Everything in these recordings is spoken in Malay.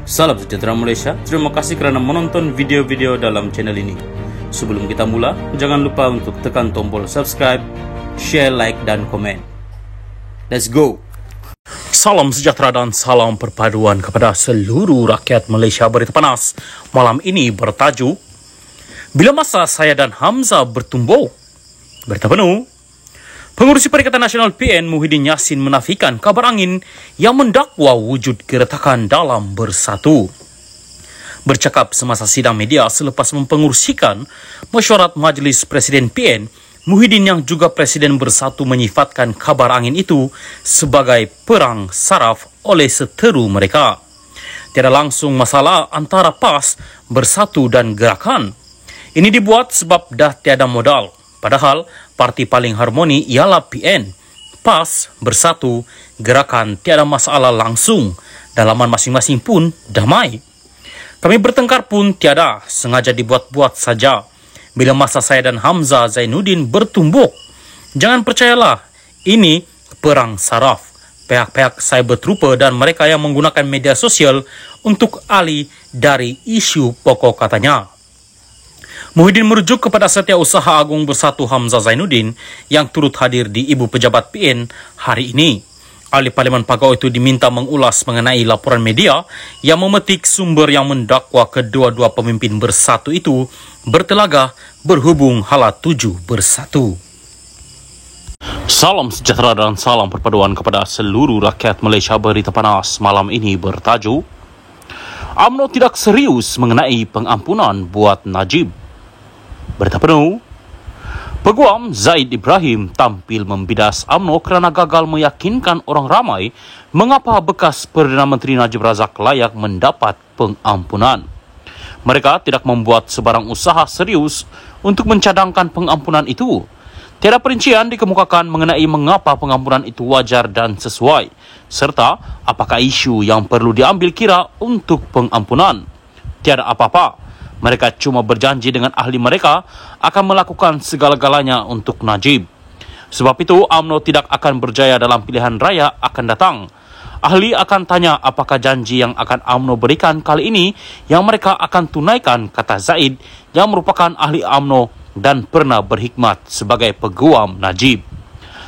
Salam sejahtera Malaysia, terima kasih kerana menonton video-video dalam channel ini. Sebelum kita mula, jangan lupa untuk tekan tombol subscribe, share, like dan komen. Let's go! Salam sejahtera dan salam perpaduan kepada seluruh rakyat Malaysia. Berita panas malam ini bertajuk Bila Masa Saya dan Hamzah Bertumbuk. Berita penuh. Pengurusi Perikatan Nasional PN Muhyiddin Yassin menafikan kabar angin yang mendakwa wujud keretakan dalam bersatu. Bercakap semasa sidang media selepas mempengurusikan mesyuarat Majlis Presiden PN, Muhyiddin yang juga Presiden Bersatu menyifatkan kabar angin itu sebagai perang saraf oleh seteru mereka. Tiada langsung masalah antara PAS, Bersatu dan Gerakan. Ini dibuat sebab dah tiada modal. Padahal parti paling harmoni ialah PN. PAS, Bersatu, Gerakan tiada masalah langsung. Dalaman masing-masing pun damai. Kami bertengkar pun tiada, sengaja dibuat-buat saja. Bila masa saya dan Hamzah Zainuddin bertumbuk. Jangan percayalah, ini perang saraf. Pihak-pihak cyber trooper dan mereka yang menggunakan media sosial untuk alih dari isu pokok katanya. Muhyiddin merujuk kepada Setiausaha Agung Bersatu Hamzah Zainuddin yang turut hadir di Ibu Pejabat PN hari ini. Ahli Parlimen Pagau itu diminta mengulas mengenai laporan media yang memetik sumber yang mendakwa kedua-dua pemimpin Bersatu itu bertelaga berhubung hala tuju Bersatu. Salam sejahtera dan salam perpaduan kepada seluruh rakyat Malaysia. Berita panas malam ini bertajuk UMNO tidak serius mengenai pengampunan buat Najib. Berita penuh. Peguam Zaid Ibrahim tampil membidas UMNO kerana gagal meyakinkan orang ramai mengapa bekas Perdana Menteri Najib Razak layak mendapat pengampunan. Mereka tidak membuat sebarang usaha serius untuk mencadangkan pengampunan itu. Tiada perincian dikemukakan mengenai mengapa pengampunan itu wajar dan sesuai, serta apakah isu yang perlu diambil kira untuk pengampunan. Tiada apa-apa. Mereka cuma berjanji dengan ahli mereka akan melakukan segala-galanya untuk Najib. Sebab itu, UMNO tidak akan berjaya dalam pilihan raya akan datang. Ahli akan tanya apakah janji yang akan UMNO berikan kali ini yang mereka akan tunaikan, kata Zaid yang merupakan ahli UMNO dan pernah berkhidmat sebagai peguam Najib.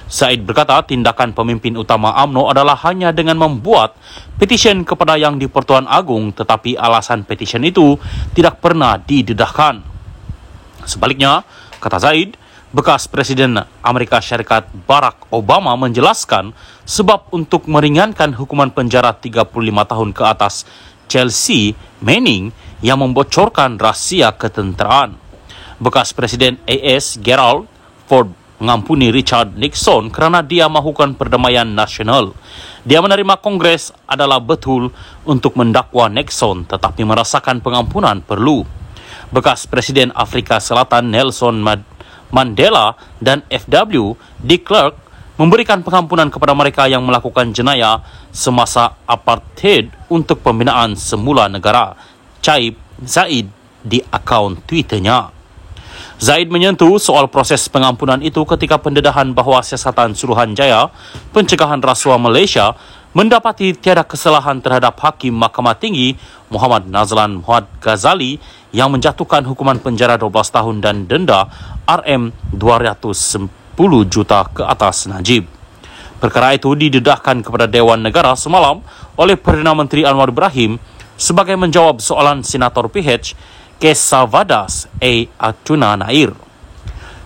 Zaid berkata tindakan pemimpin utama UMNO adalah hanya dengan membuat petisyen kepada Yang di-Pertuan Agong, tetapi alasan petisyen itu tidak pernah didedahkan. Sebaliknya, kata Zaid, bekas Presiden Amerika Syarikat Barack Obama menjelaskan sebab untuk meringankan hukuman penjara 35 tahun ke atas Chelsea Manning yang membocorkan rahsia ketenteraan. Bekas Presiden AS Gerald Ford mengampuni Richard Nixon kerana dia mahukan perdamaian nasional. Dia menerima Kongres adalah betul untuk mendakwa Nixon tetapi merasakan pengampunan perlu. Bekas Presiden Afrika Selatan Nelson Mandela dan FW de Klerk memberikan pengampunan kepada mereka yang melakukan jenayah semasa apartheid untuk pembinaan semula negara, caip Zaid di akaun Twitternya. Zaid menyentuh soal proses pengampunan itu ketika pendedahan bahawa siasatan Suruhanjaya Pencegahan Rasuah Malaysia mendapati tiada kesalahan terhadap Hakim Mahkamah Tinggi Muhammad Nazlan Muhammad Ghazali yang menjatuhkan hukuman penjara 12 tahun dan denda RM210 juta ke atas Najib. Perkara itu didedahkan kepada Dewan Negara semalam oleh Perdana Menteri Anwar Ibrahim sebagai menjawab soalan Senator PH Kesavadas Atuna Nair.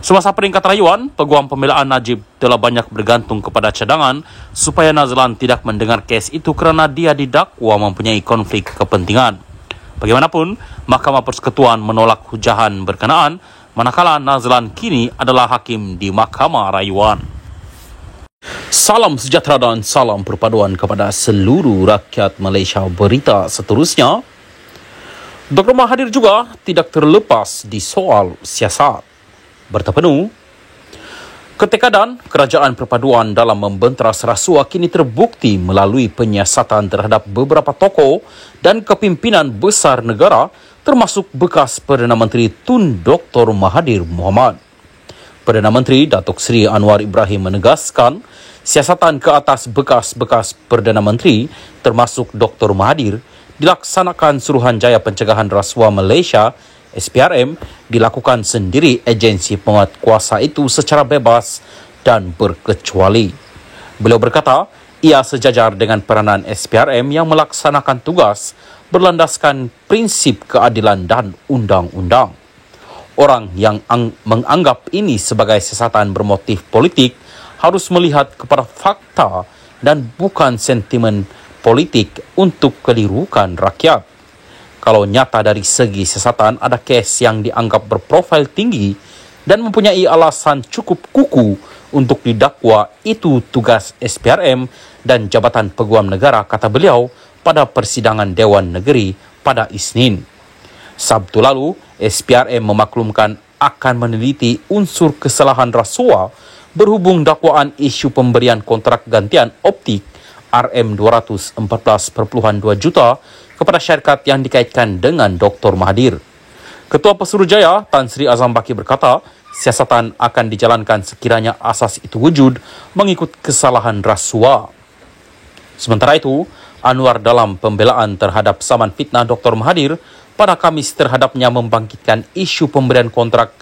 Semasa peringkat rayuan, peguam pembelaan Najib telah banyak bergantung kepada cadangan supaya Nazlan tidak mendengar kes itu kerana dia didakwa mempunyai konflik kepentingan. Bagaimanapun, Mahkamah Persekutuan menolak hujahan berkenaan manakala Nazlan kini adalah hakim di Mahkamah Rayuan. Salam sejahtera dan salam perpaduan kepada seluruh rakyat Malaysia. Berita seterusnya, Dr. Mahathir juga tidak terlepas di soal siasat. Berita penuh. Ketekadan Kerajaan Perpaduan dalam membenteras rasuah kini terbukti melalui penyiasatan terhadap beberapa tokoh dan kepimpinan besar negara termasuk bekas Perdana Menteri Tun Dr. Mahathir Mohamad. Perdana Menteri Datuk Seri Anwar Ibrahim menegaskan siasatan ke atas bekas-bekas Perdana Menteri termasuk Dr. Mahathir dilaksanakan Suruhanjaya Pencegahan Rasuah Malaysia SPRM dilakukan sendiri agensi penguatkuasa itu secara bebas dan berkecuali. Beliau berkata, ia sejajar dengan peranan SPRM yang melaksanakan tugas berlandaskan prinsip keadilan dan undang-undang. Orang yang menganggap ini sebagai sesatan bermotif politik harus melihat kepada fakta dan bukan sentimen politik untuk kelirukan rakyat. Kalau nyata dari segi sesatan ada kes yang dianggap berprofil tinggi dan mempunyai alasan cukup kukuh untuk didakwa, itu tugas SPRM dan Jabatan Peguam Negara, kata beliau pada persidangan Dewan Negeri pada Isnin. Sabtu lalu, SPRM memaklumkan akan meneliti unsur kesalahan rasuah berhubung dakwaan isu pemberian kontrak gantian optik RM214.2 juta kepada syarikat yang dikaitkan dengan Dr. Mahathir. Ketua Pesuruhjaya Tan Sri Azam Baki berkata, siasatan akan dijalankan sekiranya asas itu wujud mengikut kesalahan rasuah. Sementara itu, Anwar dalam pembelaan terhadap saman fitnah Dr. Mahathir pada Kamis terhadapnya membangkitkan isu pemberian kontrak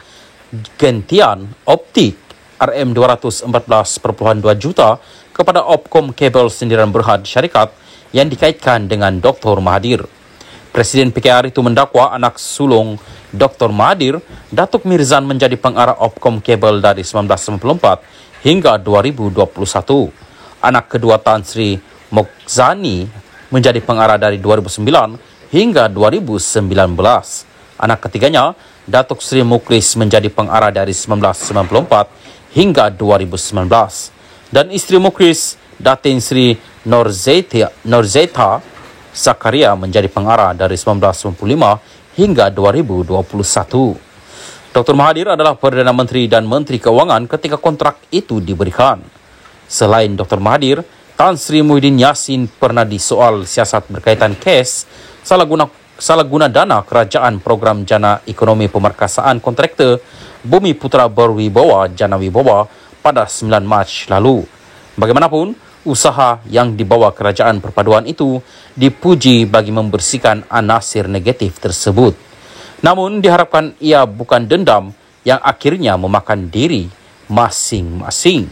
gantian optik RM214.2 juta kepada Opkom Kabel Sendirian Berhad syarikat yang dikaitkan dengan Dr. Mahathir. Presiden PKR itu mendakwa anak sulung Dr. Mahathir, Datuk Mirzan, menjadi pengarah Opkom Kabel dari 1994 hingga 2021. Anak kedua Tan Sri Mokzani menjadi pengarah dari 2009 hingga 2019. Anak ketiganya, Datuk Sri Muklis, menjadi pengarah dari 1994 hingga 2019. Dan isteri Muklis, Datin Sri Norzeta Zakaria, menjadi pengarah dari 1995 hingga 2021. Dr. Mahathir adalah Perdana Menteri dan Menteri Keuangan ketika kontrak itu diberikan. Selain Dr. Mahathir, Tan Sri Muhyiddin Yassin pernah disoal siasat berkaitan kes salah guna dana kerajaan program Jana Ekonomi Pemerkasaan Kontraktor Bumi Putra Berwibawa Jana Wibawa pada 9 Mac lalu. Bagaimanapun, usaha yang dibawa kerajaan perpaduan itu dipuji bagi membersihkan anasir negatif tersebut. Namun diharapkan ia bukan dendam yang akhirnya memakan diri masing-masing.